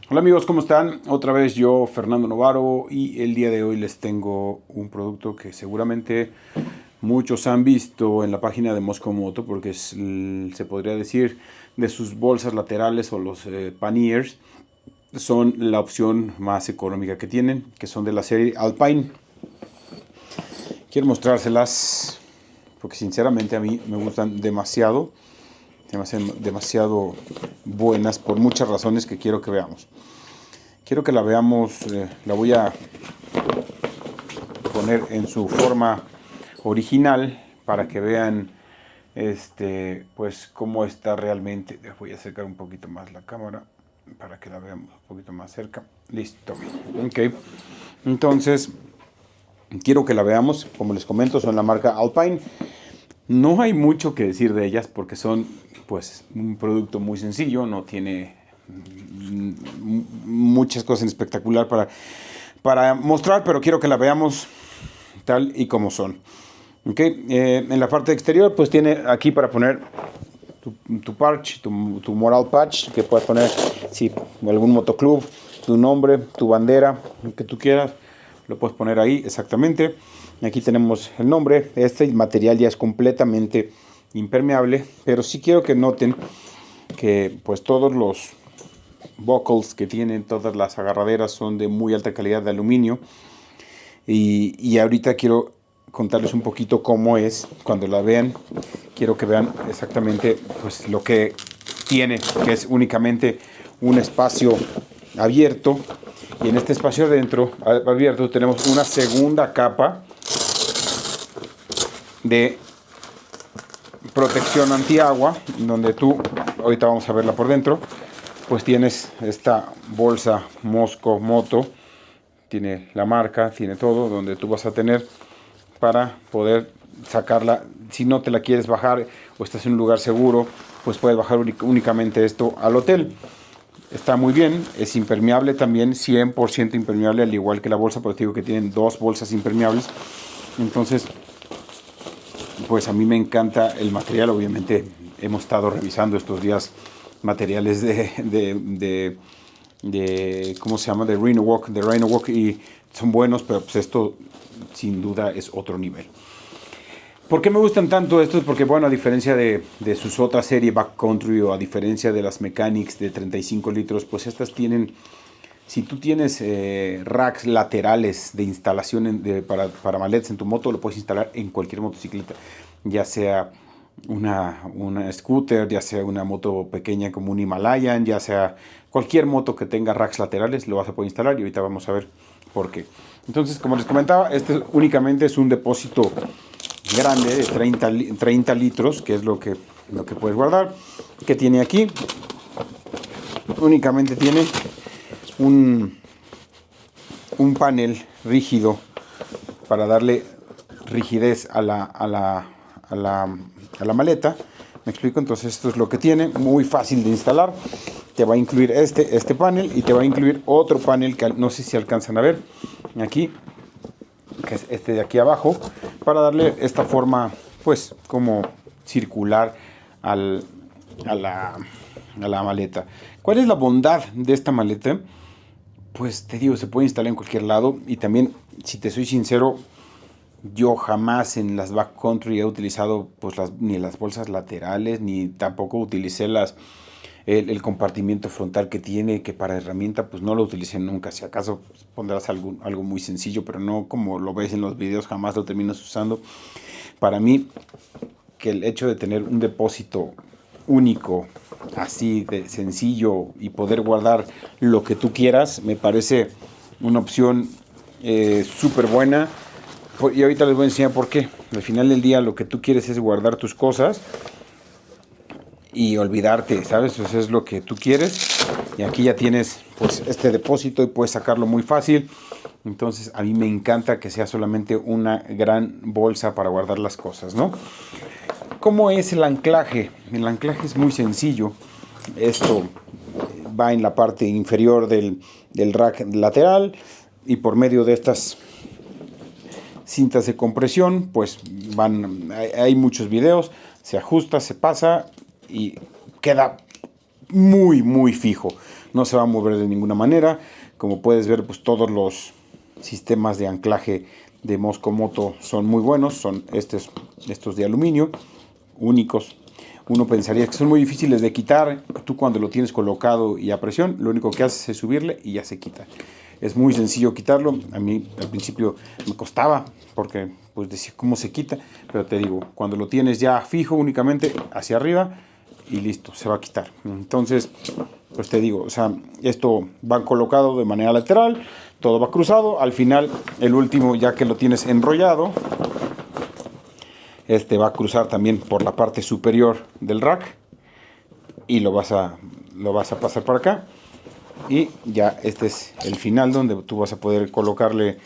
Hola amigos, ¿cómo están? Otra vez yo, Fernando Novaro, y el día de hoy les tengo un producto que seguramente muchos han visto en la página de Moscow Moto, porque se podría decir de sus bolsas laterales o los panniers, son la opción más económica que tienen, que son de la serie Alpine. Quiero mostrárselas porque sinceramente a mí me gustan demasiado, demasiado buenas por muchas razones que quiero que veamos. Quiero que la veamos, la voy a poner en su forma original para que vean pues cómo está realmente. Les voy a acercar un poquito más la cámara para que la veamos un poquito más cerca. Listo. Ok. Entonces, quiero que la veamos. Como les comento, son la marca Alpine. No hay mucho que decir de ellas porque son pues un producto muy sencillo, no tiene muchas cosas en espectacular para mostrar, pero quiero que la veamos tal y como son. Okay. En la parte exterior pues tiene aquí para poner tu patch, tu moral patch, que puedes poner si algún motoclub, tu nombre, tu bandera, lo que tú quieras, lo puedes poner ahí exactamente. Aquí tenemos el nombre. El material ya es completamente impermeable, pero sí quiero que noten que pues todos los buckles que tienen, todas las agarraderas son de muy alta calidad de aluminio. Y ahorita quiero contarles un poquito cómo es cuando la vean. Quiero que vean exactamente pues lo que tiene, que es únicamente un espacio abierto. Y en este espacio abierto tenemos una segunda capa de protección antiagua, donde tú, ahorita vamos a verla por dentro, pues tienes esta bolsa Moscow Moto, tiene la marca, tiene todo, donde tú vas a tener para poder sacarla. Si no te la quieres bajar o estás en un lugar seguro, pues puedes bajar únicamente esto al hotel. Está muy bien, es impermeable también, 100% impermeable, al igual que la bolsa, porque te digo que tienen dos bolsas impermeables. Entonces, pues a mí me encanta el material. Obviamente hemos estado revisando estos días materiales de ¿cómo se llama? De Rhino-Walk, y son buenos, pero pues esto sin duda es otro nivel. ¿Por qué me gustan tanto estos? Porque bueno, a diferencia de sus otras series Backcountry, o a diferencia de las Mechanics de 35 litros, pues estas tienen, si tú tienes racks laterales de instalación para maletas en tu moto, lo puedes instalar en cualquier motocicleta, ya sea una scooter, ya sea una moto pequeña como un Himalayan, ya sea cualquier moto que tenga racks laterales, lo vas a poder instalar, y ahorita vamos a ver por qué. Entonces, como les comentaba, este únicamente es un depósito grande de 30 litros, que es lo que puedes guardar. Que tiene aquí, únicamente tiene un panel rígido para darle rigidez a la maleta. Me explico. Entonces esto es lo que tiene, muy fácil de instalar. Te va a incluir este panel, y te va a incluir otro panel que no sé si alcanzan a ver aquí, que es este de aquí abajo, para darle esta forma pues como circular a la maleta. ¿Cuál es la bondad de esta maleta? Pues te digo, se puede instalar en cualquier lado. Y también, si te soy sincero, yo jamás en las backcountry he utilizado pues ni las bolsas laterales, ni tampoco utilicé el compartimiento frontal que tiene, que para herramienta pues no lo utilicé nunca. Si acaso pues, pondrás algo muy sencillo, pero no como lo ves en los videos, jamás lo terminas usando. Para mí, que el hecho de tener un depósito único, así de sencillo, y poder guardar lo que tú quieras, me parece una opción súper buena. Y ahorita les voy a enseñar por qué. Al final del día lo que tú quieres es guardar tus cosas y olvidarte, ¿sabes? Eso es lo que tú quieres. Y aquí ya tienes pues este depósito y puedes sacarlo muy fácil. Entonces a mí me encanta que sea solamente una gran bolsa para guardar las cosas, ¿no? ¿Cómo es el anclaje? El anclaje es muy sencillo. Esto va en la parte inferior del rack lateral, y por medio de estas cintas de compresión pues hay muchos videos, se ajusta, se pasa y queda muy fijo. no se va a mover de ninguna manera. Como puedes ver, pues todos los sistemas de anclaje de Mosco Moto son muy buenos, son estos de aluminio, únicos. Uno pensaría que son muy difíciles de quitar. Tú cuando lo tienes colocado y a presión, lo único que haces es subirle y ya se quita. Es muy sencillo quitarlo. A mí al principio me costaba porque pues decía cómo se quita, pero te digo, cuando lo tienes ya fijo únicamente hacia arriba y listo, se va a quitar. Entonces, pues te digo, o sea, esto va colocado de manera lateral, todo va cruzado. Al final, el último, ya que lo tienes enrollado, va a cruzar también por la parte superior del rack y lo vas a pasar para acá. Y ya este es el final donde tú vas a poder colocarle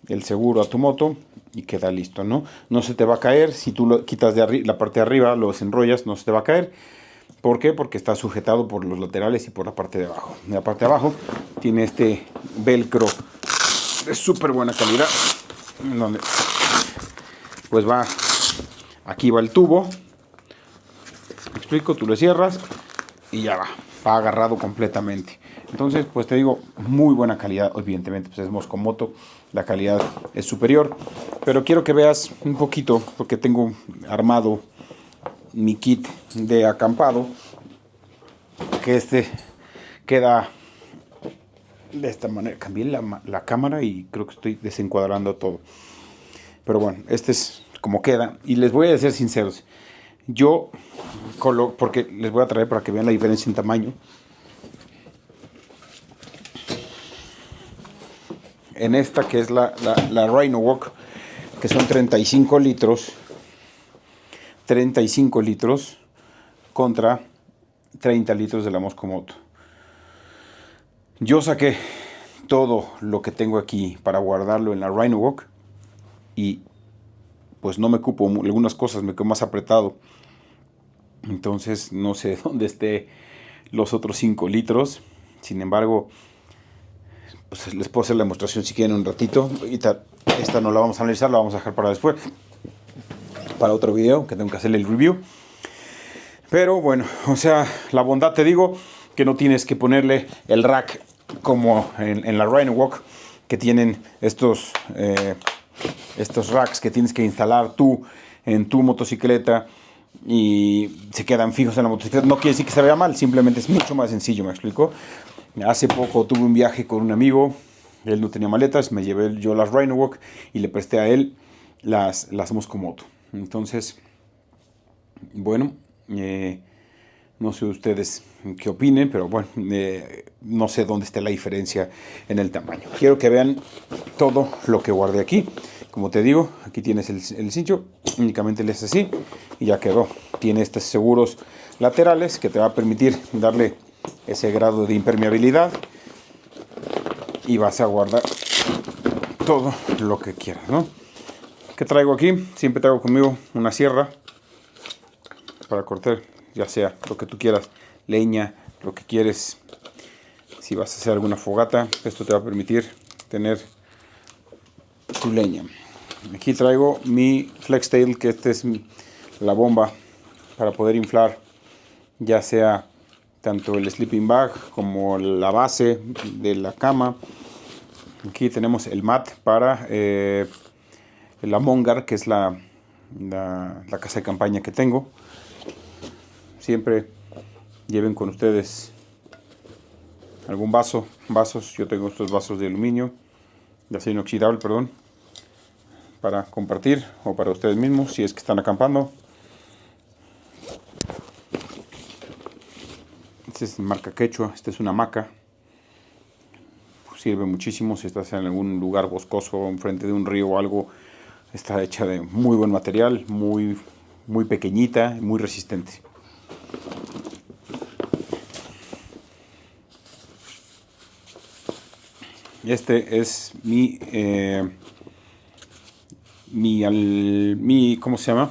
el seguro a tu moto y queda listo, ¿no? No se te va a caer. Si tú lo quitas de la parte de arriba, lo desenrollas, no se te va a caer. ¿Por qué? Porque está sujetado por los laterales y por la parte de abajo. En la parte de abajo tiene este velcro de súper buena calidad, donde pues va, aquí va el tubo, me explico, tú lo cierras y ya va agarrado completamente. Entonces, pues te digo, muy buena calidad. Evidentemente, pues es Mosco Moto, la calidad es superior. Pero quiero que veas un poquito, porque tengo armado mi kit de acampado, que queda de esta manera. Cambié la cámara y creo que estoy desencuadrando todo. Pero bueno, este es como queda. Y les voy a ser sinceros, yo porque les voy a traer para que vean la diferencia en tamaño. En esta que es la Rhino-Walk, que son 35 litros contra 30 litros de la Mosco Moto. Yo saqué todo lo que tengo aquí para guardarlo en la Rhino-Walk y pues no me cupo algunas cosas, me quedo más apretado. Entonces no sé dónde esté los otros 5 litros. Sin embargo, pues les puedo hacer la demostración si quieren un ratito. Ahorita esta no la vamos a analizar, la vamos a dejar para después, para otro video que tengo que hacerle el review. Pero bueno, o sea, la bondad, te digo que no tienes que ponerle el rack como en la Rhino-Walk, que tienen estos racks que tienes que instalar tú en tu motocicleta y se quedan fijos en la motocicleta. No quiere decir que se vea mal, simplemente es mucho más sencillo, ¿me explico? Hace poco tuve un viaje con un amigo, él no tenía maletas, me llevé yo las Rhino-Walk y le presté a él las Mosco Moto. Entonces, bueno, no sé ustedes qué opinen, pero bueno, no sé dónde está la diferencia en el tamaño. Quiero que vean todo lo que guardé aquí. Como te digo, aquí tienes el cincho, únicamente le haces así y ya quedó. Tiene estos seguros laterales que te va a permitir darle ese grado de impermeabilidad y vas a guardar todo lo que quieras, ¿no? ¿Qué traigo aquí? Siempre traigo conmigo una sierra para cortar, ya sea lo que tú quieras, leña, lo que quieres. Si vas a hacer alguna fogata, esto te va a permitir tener tu leña. Aquí traigo mi FlexTail, que es la bomba para poder inflar ya sea tanto el sleeping bag como la base de la cama. Aquí tenemos el mat para la Mongar, que es la casa de campaña que tengo. Siempre lleven con ustedes algún vasos. Yo tengo estos vasos de aluminio, de acero inoxidable, perdón, para compartir o para ustedes mismos si es que están acampando. Este es marca Quechua, esta es una hamaca. Sirve muchísimo si estás en algún lugar boscoso, enfrente de un río o algo. Está hecha de muy buen material, muy pequeñita, muy resistente. Este es ¿cómo se llama?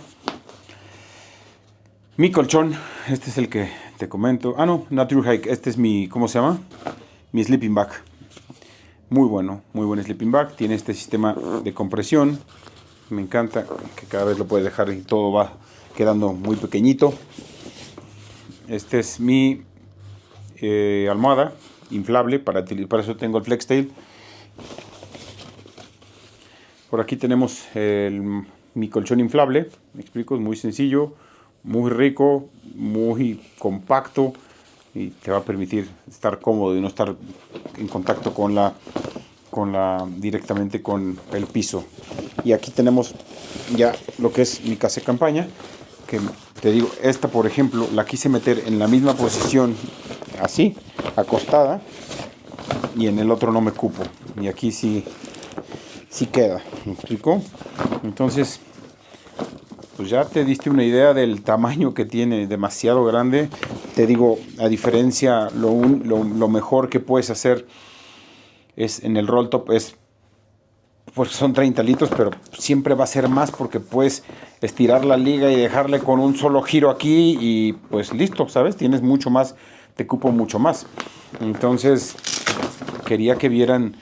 Mi colchón. Este es el que te comento. Ah, no, Nature Hike. Este es ¿cómo se llama? Mi sleeping bag. Muy bueno, muy buen sleeping bag. Tiene este sistema de compresión. Me encanta que cada vez lo puedes dejar y todo va quedando muy pequeñito. Este es mi almohada inflable, para eso tengo el FlexTail. Por aquí tenemos mi colchón inflable, me explico, es muy sencillo, muy rico, muy compacto y te va a permitir estar cómodo y no estar en contacto directamente con el piso. Y aquí tenemos ya lo que es mi casa de campaña, que te digo, esta por ejemplo la quise meter en la misma posición, así, acostada, y en el otro no me cupo, y aquí sí queda, ¿me explico? Entonces, pues ya te diste una idea del tamaño que tiene, demasiado grande. Te digo, a diferencia, lo mejor que puedes hacer es en el roll top, pues son 30 litros, pero siempre va a ser más porque puedes estirar la liga y dejarle con un solo giro aquí y pues listo, ¿sabes? Tienes mucho más, te cupo mucho más. Entonces, quería que vieran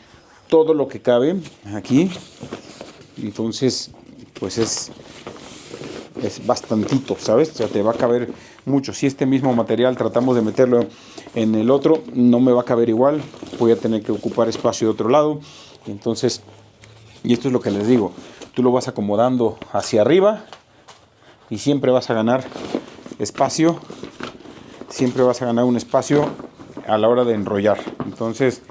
todo lo que cabe aquí. Entonces, pues es bastantito, ¿sabes? O sea, te va a caber mucho. Si este mismo material tratamos de meterlo en el otro, no me va a caber igual. Voy a tener que ocupar espacio de otro lado. Entonces, y esto es lo que les digo, tú lo vas acomodando hacia arriba y siempre vas a ganar espacio. Siempre vas a ganar un espacio a la hora de enrollar. Entonces,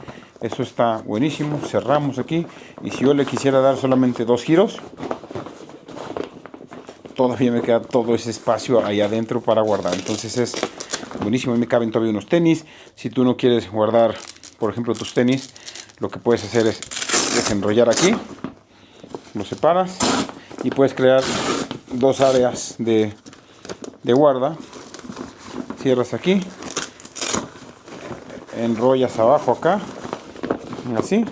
eso está buenísimo. Cerramos aquí. Y si yo le quisiera dar solamente 2 giros, todavía me queda todo ese espacio ahí adentro para guardar. Entonces es buenísimo. Ahí me caben todavía unos tenis. Si tú no quieres guardar, por ejemplo, tus tenis, lo que puedes hacer es desenrollar aquí, lo separas y puedes crear 2 áreas de guarda. Cierras aquí, enrollas abajo acá, así,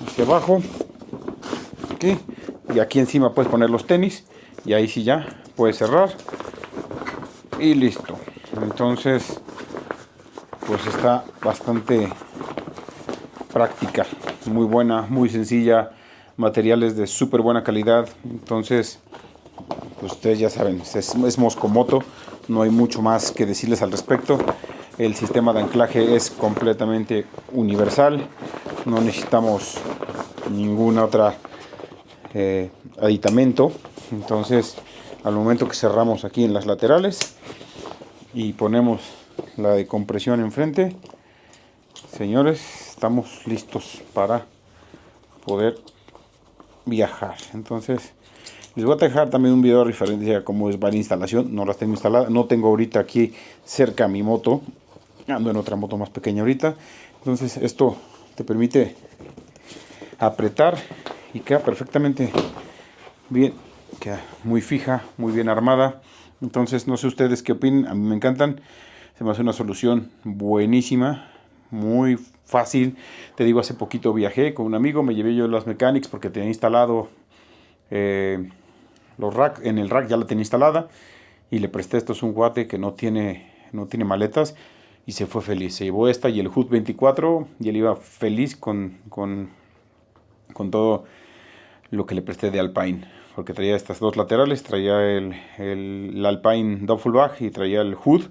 hacia abajo, aquí, y aquí encima puedes poner los tenis y ahí sí ya puedes cerrar y listo. Entonces, pues está bastante práctica, muy buena, muy sencilla, materiales de súper buena calidad. Entonces, pues ustedes ya saben, es Moscomoto, no hay mucho más que decirles al respecto. El sistema de anclaje es completamente universal, no necesitamos ningún otro aditamento. Entonces, al momento que cerramos aquí en las laterales y ponemos la de compresión enfrente, señores, estamos listos para poder viajar. Entonces, les voy a dejar también un video referente a cómo es la instalación. No las tengo instaladas, no tengo ahorita aquí cerca mi moto, ando en otra moto más pequeña ahorita. Entonces esto te permite apretar y queda perfectamente bien, queda muy fija, muy bien armada. Entonces no sé ustedes qué opinan, a mí me encantan, se me hace una solución buenísima, muy fácil. Te digo, hace poquito viajé con un amigo, me llevé yo las Mechanics porque tenía instalado los rack, en el rack ya la tenía instalada y le presté, esto es un guate que no tiene maletas, y se fue feliz. Se llevó esta y el Hood 24 y él iba feliz con todo lo que le presté de Alpine, porque traía estas 2 laterales, traía el Alpine Duffelbag y traía el Hood.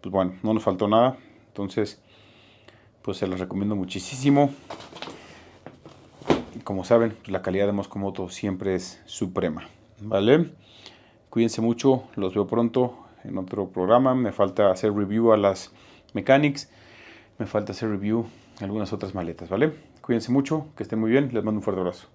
Pues bueno, no nos faltó nada. Entonces, pues se los recomiendo muchísimo. Como saben, la calidad de Moscomoto siempre es suprema, ¿vale? Cuídense mucho, los veo pronto en otro programa. Me falta hacer review a las Mechanics, me falta hacer review a algunas otras maletas, ¿vale? Cuídense mucho, que estén muy bien, les mando un fuerte abrazo.